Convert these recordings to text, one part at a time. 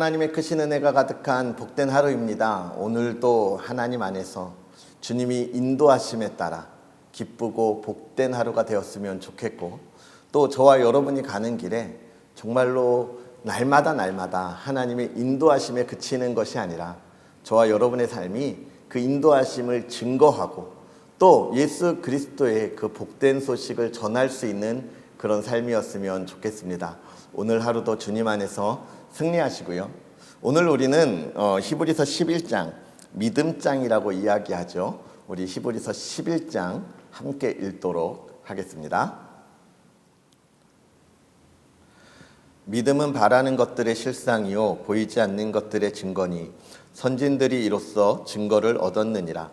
하나님의 크신 은혜가 가득한 복된 하루입니다. 오늘도 하나님 안에서 주님이 인도하심에 따라 기쁘고 복된 하루가 되었으면 좋겠고, 또 저와 여러분이 가는 길에 정말로 날마다 하나님의 인도하심에 그치는 것이 아니라 저와 여러분의 삶이 그 인도하심을 증거하고 또 예수 그리스도의 그 복된 소식을 전할 수 있는 그런 삶이었으면 좋겠습니다. 오늘 하루도 주님 안에서 승리하시고요. 오늘 우리는 히브리서 11장 믿음장이라고 이야기하죠. 우리 히브리서 11장 함께 읽도록 하겠습니다. 믿음은 바라는 것들의 실상이요 보이지 않는 것들의 증거니 선진들이 이로써 증거를 얻었느니라.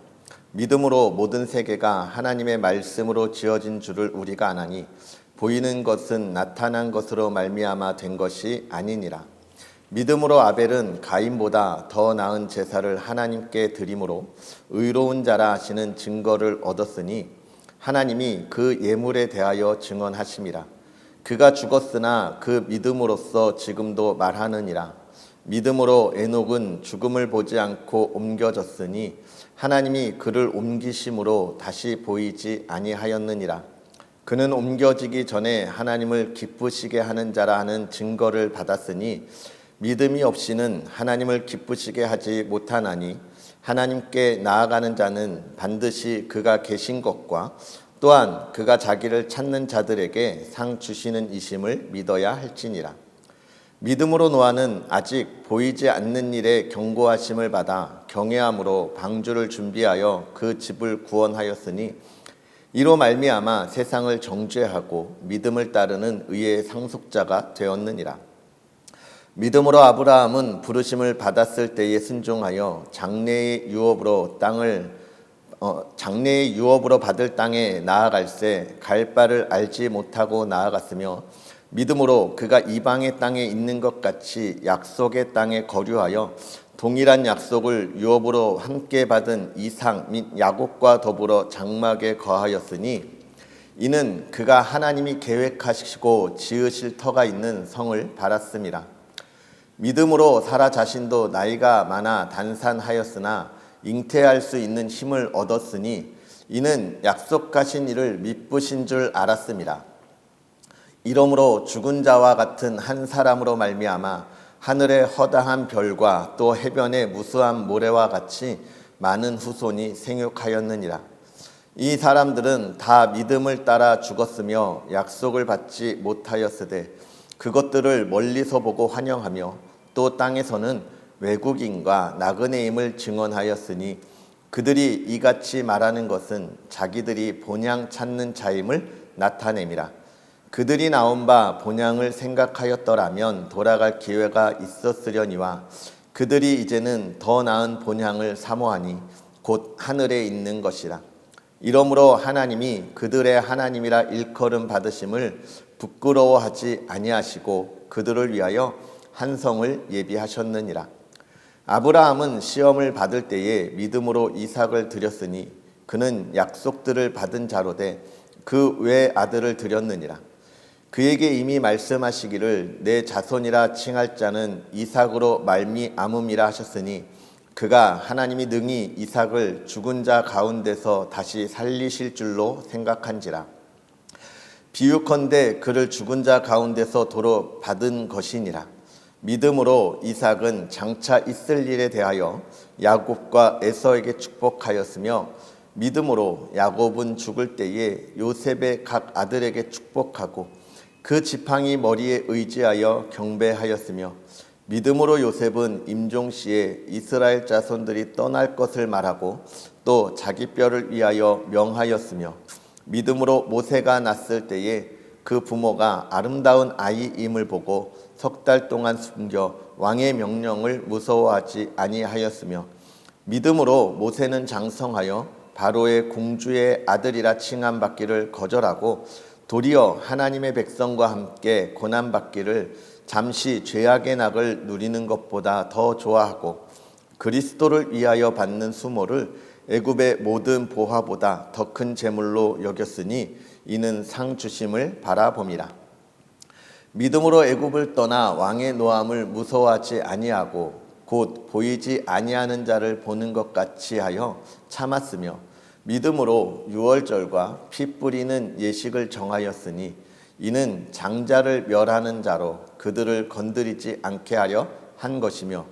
믿음으로 모든 세계가 하나님의 말씀으로 지어진 줄을 우리가 아나니 보이는 것은 나타난 것으로 말미암아 된 것이 아니니라. 믿음으로 아벨은 가인보다 더 나은 제사를 하나님께 드림으로 의로운 자라 하시는 증거를 얻었으니 하나님이 그 예물에 대하여 증언하심이라. 그가 죽었으나 그 믿음으로써 지금도 말하느니라. 믿음으로 에녹은 죽음을 보지 않고 옮겨졌으니 하나님이 그를 옮기심으로 다시 보이지 아니하였느니라. 그는 옮겨지기 전에 하나님을 기쁘시게 하는 자라 하는 증거를 받았으니 믿음이 없이는 하나님을 기쁘시게 하지 못하나니 하나님께 나아가는 자는 반드시 그가 계신 것과 또한 그가 자기를 찾는 자들에게 상 주시는 이심을 믿어야 할지니라. 믿음으로 노아는 아직 보이지 않는 일에 경고하심을 받아 경외함으로 방주를 준비하여 그 집을 구원하였으니 이로 말미암아 세상을 정죄하고 믿음을 따르는 의의 상속자가 되었느니라. 믿음으로 아브라함은 부르심을 받았을 때에 순종하여 장래의 유업으로 받을 땅에 나아갈새 갈 바를 알지 못하고 나아갔으며 믿음으로 그가 이방의 땅에 있는 것 같이 약속의 땅에 거류하여 동일한 약속을 유업으로 함께 받은 이삭 및 야곱과 더불어 장막에 거하였으니 이는 그가 하나님이 계획하시고 지으실 터가 있는 성을 바랐음이라. 믿음으로 사라 자신도 나이가 많아 단산하였으나 잉태할 수 있는 힘을 얻었으니 이는 약속하신 이를 미쁘신 줄 알았음이라. 이러므로 죽은 자와 같은 한 사람으로 말미암아 하늘의 허다한 별과 또 해변의 무수한 모래와 같이 많은 후손이 생육하였느니라. 이 사람들은 다 믿음을 따라 죽었으며 약속을 받지 못하였으되 그것들을 멀리서 보고 환영하며 또 땅에서는 외국인과 나그네임을 증언하였으니 그들이 이같이 말하는 것은 자기들이 본향 찾는 자임을 나타냄이라. 그들이 나온 바 본향을 생각하였더라면 돌아갈 기회가 있었으려니와 그들이 이제는 더 나은 본향을 사모하니 곧 하늘에 있는 것이라. 이러므로 하나님이 그들의 하나님이라 일컬음 받으심을 부끄러워하지 아니하시고 그들을 위하여 한 성을 예비하셨느니라. 아브라함은 시험을 받을 때에 믿음으로 이삭을 드렸으니 그는 약속들을 받은 자로되 그 외 아들을 드렸느니라. 그에게 이미 말씀하시기를 내 자손이라 칭할 자는 이삭으로 말미암음이라 하셨으니 그가 하나님이 능히 이삭을 죽은 자 가운데서 다시 살리실 줄로 생각한지라. 비유컨대 그를 죽은 자 가운데서 도로 받은 것이니라. 믿음으로 이삭은 장차 있을 일에 대하여 야곱과 에서에게 축복하였으며 믿음으로 야곱은 죽을 때에 요셉의 각 아들에게 축복하고 그 지팡이 머리에 의지하여 경배하였으며 믿음으로 요셉은 임종시에 이스라엘 자손들이 떠날 것을 말하고 또 자기 뼈를 위하여 명하였으며 믿음으로 모세가 났을 때에 그 부모가 아름다운 아이임을 보고 석 달 동안 숨겨 왕의 명령을 무서워하지 아니하였으며 믿음으로 모세는 장성하여 바로의 공주의 아들이라 칭함받기를 거절하고 도리어 하나님의 백성과 함께 고난받기를 잠시 죄악의 낙을 누리는 것보다 더 좋아하고 그리스도를 위하여 받는 수모를 애굽의 모든 보화보다 더 큰 재물로 여겼으니 이는 상 주심을 바라봄이라. 믿음으로 애굽을 떠나 왕의 노함을 무서워하지 아니하고 곧 보이지 아니하는 자를 보는 것 같이 하여 참았으며 믿음으로 유월절과 피 뿌리는 예식을 정하였으니 이는 장자를 멸하는 자로 그들을 건드리지 않게 하려 한 것이며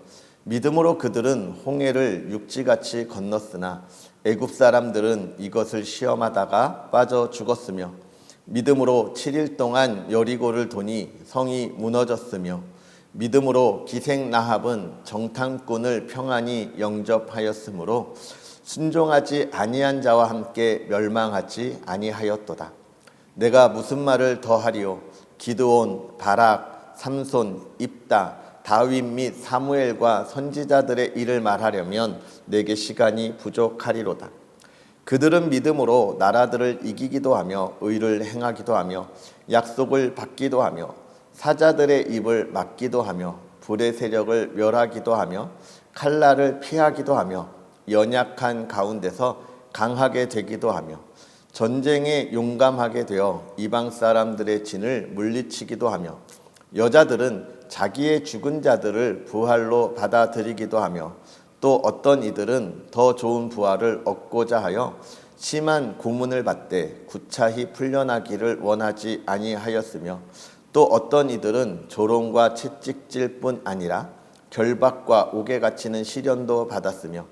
믿음으로 그들은 홍해를 육지같이 건넜으나 애굽 사람들은 이것을 시험하다가 빠져 죽었으며 믿음으로 7일 동안 여리고를 도니 성이 무너졌으며 믿음으로 기생 라합은 정탐꾼을 평안히 영접하였으므로 순종하지 아니한 자와 함께 멸망하지 아니하였도다. 내가 무슨 말을 더하리요? 기드온, 바락, 삼손, 입다, 다윗 및 사무엘과 선지자들의 일을 말하려면 내게 시간이 부족하리로다. 그들은 믿음으로 나라들을 이기기도 하며 의를 행하기도 하며 약속을 받기도 하며 사자들의 입을 막기도 하며 불의 세력을 멸하기도 하며 칼날을 피하기도 하며 연약한 가운데서 강하게 되기도 하며 전쟁에 용감하게 되어 이방 사람들의 진을 물리치기도 하며 여자들은 자기의 죽은 자들을 부활로 받아들이기도 하며 또 어떤 이들은 더 좋은 부활을 얻고자 하여 심한 고문을 받되 구차히 풀려나기를 원하지 아니하였으며 또 어떤 이들은 조롱과 채찍질 뿐 아니라 결박과 옥에 갇히는 시련도 받았으며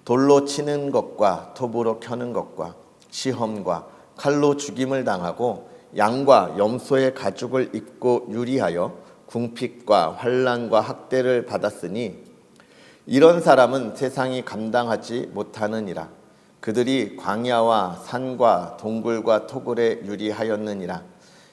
돌로 치는 것과 톱으로 켜는 것과 시험과 칼로 죽임을 당하고 양과 염소의 가죽을 입고 유리하여 궁핍과 환난과 학대를 받았으니 이런 사람은 세상이 감당하지 못하느니라. 그들이 광야와 산과 동굴과 토굴에 유리하였느니라.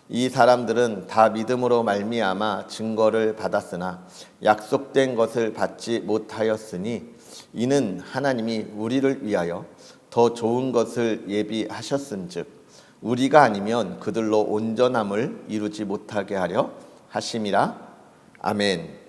이 사람들은 다 믿음으로 말미암아 증거를 받았으나 약속된 것을 받지 못하였으니 이는 하나님이 우리를 위하여 더 좋은 것을 예비하셨은즉 우리가 아니면 그들로 온전함을 이루지 못하게 하려 하심이라. 아멘.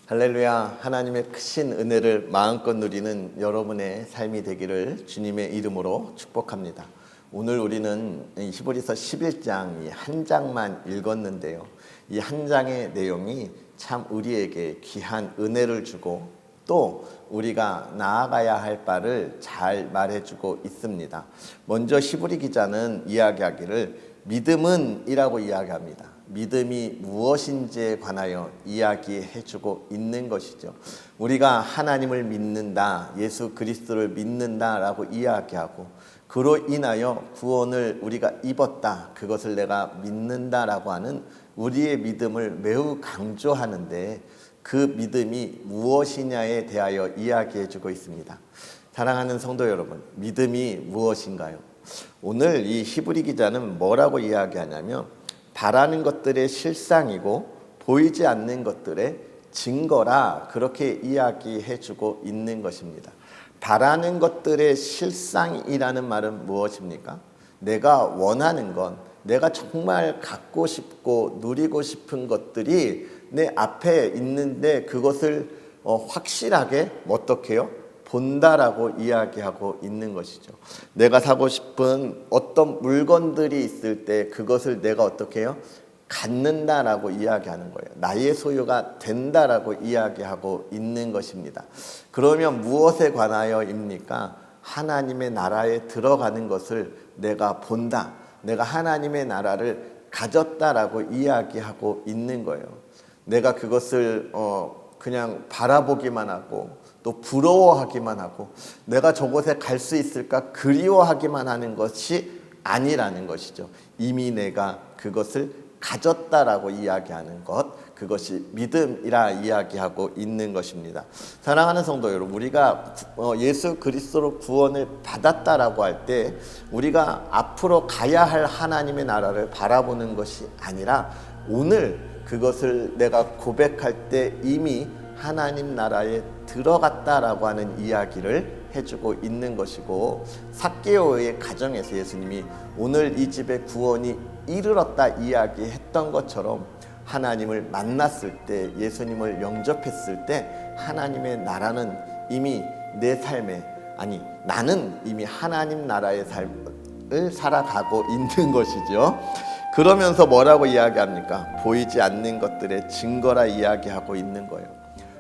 할렐루야. 하나님의 크신 은혜를 마음껏 누리는 여러분의 삶이 되기를 주님의 이름으로 축복합니다. 오늘 우리는 히브리서 11장 한 장만 읽었는데요. 이 한 장의 내용이 참 우리에게 귀한 은혜를 주고 또 우리가 나아가야 할 바를 잘 말해주고 있습니다. 먼저 히브리 기자는 이야기하기를 믿음은 이라고 이야기합니다. 믿음이 무엇인지에 관하여 이야기해주고 있는 것이죠. 우리가 하나님을 믿는다, 예수 그리스도를 믿는다라고 이야기하고 그로 인하여 구원을 우리가 입었다, 그것을 내가 믿는다라고 하는 우리의 믿음을 매우 강조하는데 그 믿음이 무엇이냐에 대하여 이야기해주고 있습니다. 사랑하는 성도 여러분, 믿음이 무엇인가요? 오늘 이 히브리 기자는 뭐라고 이야기하냐면 바라는 것들의 실상이고 보이지 않는 것들의 증거라 그렇게 이야기해주고 있는 것입니다. 바라는 것들의 실상이라는 말은 무엇입니까? 내가 원하는 건, 내가 정말 갖고 싶고 누리고 싶은 것들이 내 앞에 있는데 그것을 확실하게 어떻게 해요? 본다라고 이야기하고 있는 것이죠. 내가 사고 싶은 어떤 물건들이 있을 때 그것을 내가 어떻게 해요? 갖는다라고 이야기하는 거예요. 나의 소유가 된다라고 이야기하고 있는 것입니다. 그러면 무엇에 관하여입니까? 하나님의 나라에 들어가는 것을 내가 본다. 내가 하나님의 나라를 가졌다라고 이야기하고 있는 거예요. 내가 그것을 그냥 바라보기만 하고 또 부러워하기만 하고 내가 저곳에 갈 수 있을까 그리워하기만 하는 것이 아니라는 것이죠. 이미 내가 그것을 가졌다라고 이야기하는 것, 그것이 믿음이라 이야기하고 있는 것입니다. 사랑하는 성도 여러분, 우리가 예수 그리스도로 구원을 받았다라고 할 때 우리가 앞으로 가야 할 하나님의 나라를 바라보는 것이 아니라 오늘 그것을 내가 고백할 때 이미 하나님 나라에 들어갔다라고 하는 이야기를 해주고 있는 것이고, 삭개오의 가정에서 예수님이 오늘 이 집에 구원이 이르렀다 이야기했던 것처럼 하나님을 만났을 때, 예수님을 영접했을 때 하나님의 나라는 이미 내 삶에, 아니 나는 이미 하나님 나라의 삶을 살아가고 있는 것이죠. 그러면서 뭐라고 이야기합니까? 보이지 않는 것들의 증거라 이야기하고 있는 거예요.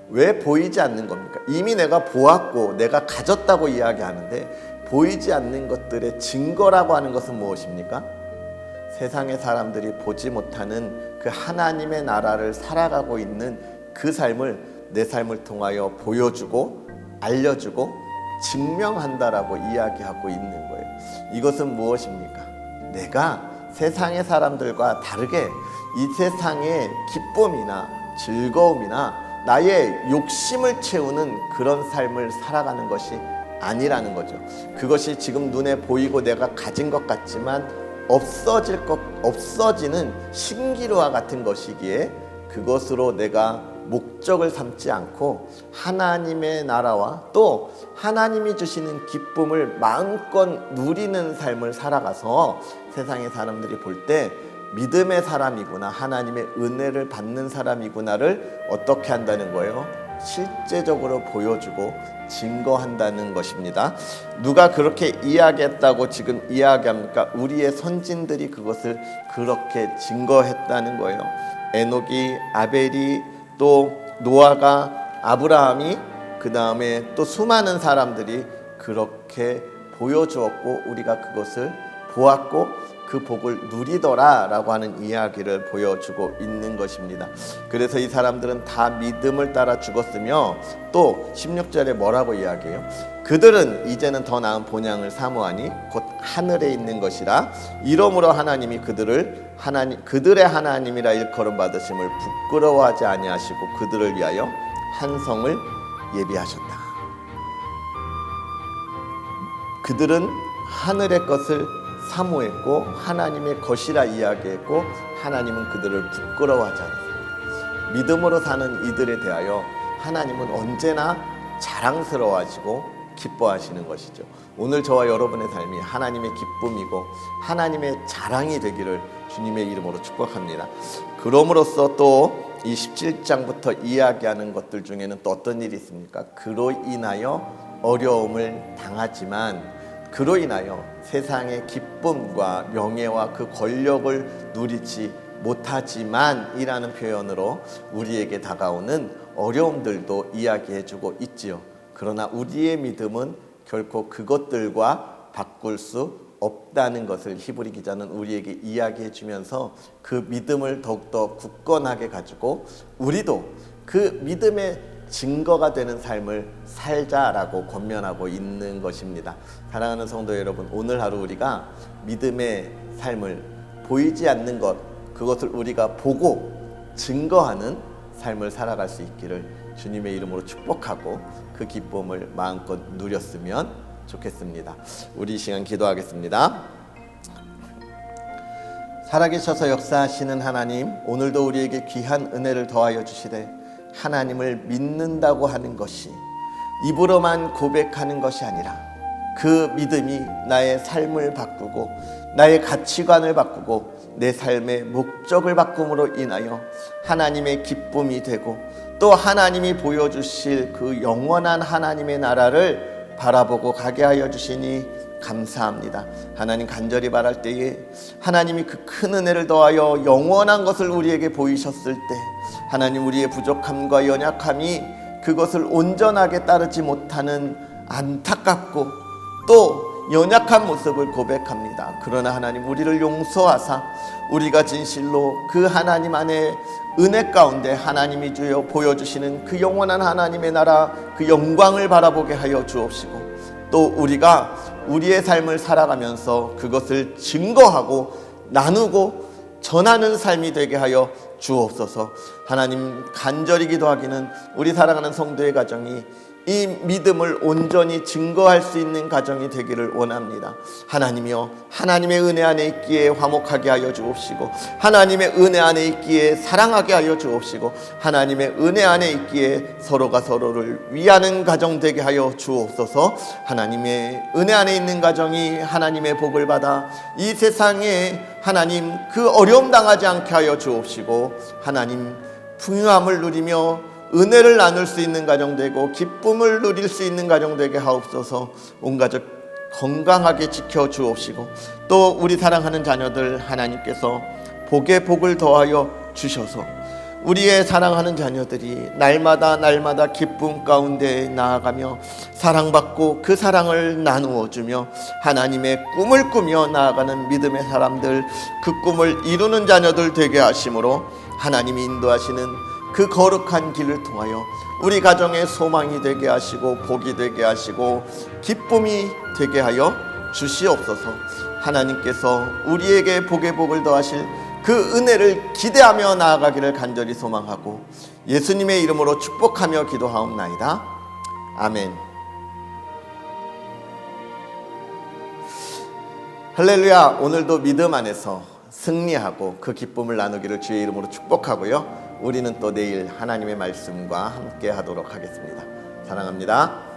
왜 보이지 않는 겁니까? 이미 내가 보았고 내가 가졌다고 이야기하는데 보이지 않는 것들의 증거라고 하는 것은 무엇입니까? 세상의 사람들이 보지 못하는 그 하나님의 나라를 살아가고 있는 그 삶을 내 삶을 통하여 보여주고 알려주고 증명한다라고 이야기하고 있는 거예요. 이것은 무엇입니까? 내가 세상의 사람들과 다르게 이 세상의 기쁨이나 즐거움이나 나의 욕심을 채우는 그런 삶을 살아가는 것이 아니라는 거죠. 그것이 지금 눈에 보이고 내가 가진 것 같지만 없어지는 신기루와 같은 것이기에 그것으로 내가 목적을 삼지 않고 하나님의 나라와 또 하나님이 주시는 기쁨을 마음껏 누리는 삶을 살아가서 세상의 사람들이 볼 때 믿음의 사람이구나, 하나님의 은혜를 받는 사람이구나를 어떻게 한다는 거예요? 실제적으로 보여주고 증거한다는 것입니다. 누가 그렇게 이야기했다고 지금 이야기합니까? 우리의 선진들이 그것을 그렇게 증거했다는 거예요. 에녹이, 아벨이, 또 노아가, 아브라함이, 그 다음에 또 수많은 사람들이 그렇게 보여주었고 우리가 그것을 보았고 그 복을 누리더라 라고 하는 이야기를 보여주고 있는 것입니다. 그래서 이 사람들은 다 믿음을 따라 죽었으며 또 16절에 뭐라고 이야기해요? 그들은 이제는 더 나은 본향을 사모하니 곧 하늘에 있는 것이라. 이러므로 하나님이 그들의 하나님이라 일컬음 받으심을 부끄러워하지 아니하시고 그들을 위하여 한 성을 예비하셨다. 그들은 하늘의 것을 사모했고 하나님의 것이라 이야기했고 하나님은 그들을 부끄러워하지 않았습니다. 믿음으로 사는 이들에 대하여 하나님은 언제나 자랑스러워하시고 기뻐하시는 것이죠. 오늘 저와 여러분의 삶이 하나님의 기쁨이고 하나님의 자랑이 되기를 주님의 이름으로 축복합니다. 그럼으로써 또 이 17장부터 이야기하는 것들 중에는 또 어떤 일이 있습니까? 그로 인하여 어려움을 당하지만 그로 인하여 세상의 기쁨과 명예와 그 권력을 누리지 못하지만 이라는 표현으로 우리에게 다가오는 어려움들도 이야기해주고 있지요. 그러나 우리의 믿음은 결코 그것들과 바꿀 수 없다는 것을 히브리 기자는 우리에게 이야기해주면서 그 믿음을 더욱더 굳건하게 가지고 우리도 그 믿음의 증거가 되는 삶을 살자라고 권면하고 있는 것입니다. 사랑하는 성도 여러분, 오늘 하루 우리가 믿음의 삶을 보이지 않는 것, 그것을 우리가 보고 증거하는 삶을 살아갈 수 있기를 주님의 이름으로 축복하고 그 기쁨을 마음껏 누렸으면 좋겠습니다. 우리 이 시간 기도하겠습니다. 살아계셔서 역사하시는 하나님, 오늘도 우리에게 귀한 은혜를 더하여 주시되 하나님을 믿는다고 하는 것이 입으로만 고백하는 것이 아니라 그 믿음이 나의 삶을 바꾸고 나의 가치관을 바꾸고 내 삶의 목적을 바꿈으로 인하여 하나님의 기쁨이 되고 또 하나님이 보여주실 그 영원한 하나님의 나라를 바라보고 가게 하여 주시니 감사합니다. 하나님, 간절히 바랄 때에 하나님이 그 큰 은혜를 더하여 영원한 것을 우리에게 보이셨을 때 하나님, 우리의 부족함과 연약함이 그것을 온전하게 따르지 못하는 안타깝고 또 연약한 모습을 고백합니다. 그러나 하나님, 우리를 용서하사 우리가 진실로 그 하나님 안에 은혜 가운데 하나님이 주여 보여주시는 그 영원한 하나님의 나라 그 영광을 바라보게 하여 주옵시고 또 우리가 우리의 삶을 살아가면서 그것을 증거하고 나누고 전하는 삶이 되게 하여 주옵소서. 하나님, 간절히 기도하기는 우리 사랑하는 성도의 가정이 이 믿음을 온전히 증거할 수 있는 가정이 되기를 원합니다. 하나님이여, 하나님의 은혜 안에 있기에 화목하게 하여 주옵시고 하나님의 은혜 안에 있기에 사랑하게 하여 주옵시고 하나님의 은혜 안에 있기에 서로가 서로를 위하는 가정 되게 하여 주옵소서. 하나님의 은혜 안에 있는 가정이 하나님의 복을 받아 이 세상에 하나님 그 어려움 당하지 않게 하여 주옵시고 하나님 풍요함을 누리며 은혜를 나눌 수 있는 가정 되고 기쁨을 누릴 수 있는 가정 되게 하옵소서. 온 가족 건강하게 지켜 주옵시고 또 우리 사랑하는 자녀들 하나님께서 복에 복을 더하여 주셔서 우리의 사랑하는 자녀들이 날마다 기쁨 가운데 나아가며 사랑받고 그 사랑을 나누어 주며 하나님의 꿈을 꾸며 나아가는 믿음의 사람들, 그 꿈을 이루는 자녀들 되게 하심으로 하나님이 인도하시는 그 거룩한 길을 통하여 우리 가정의 소망이 되게 하시고 복이 되게 하시고 기쁨이 되게 하여 주시옵소서. 하나님께서 우리에게 복의 복을 더하실 그 은혜를 기대하며 나아가기를 간절히 소망하고 예수님의 이름으로 축복하며 기도하옵나이다. 아멘. 할렐루야. 오늘도 믿음 안에서 승리하고 그 기쁨을 나누기를 주의 이름으로 축복하고요. 우리는 또 내일 하나님의 말씀과 함께 하도록 하겠습니다. 사랑합니다.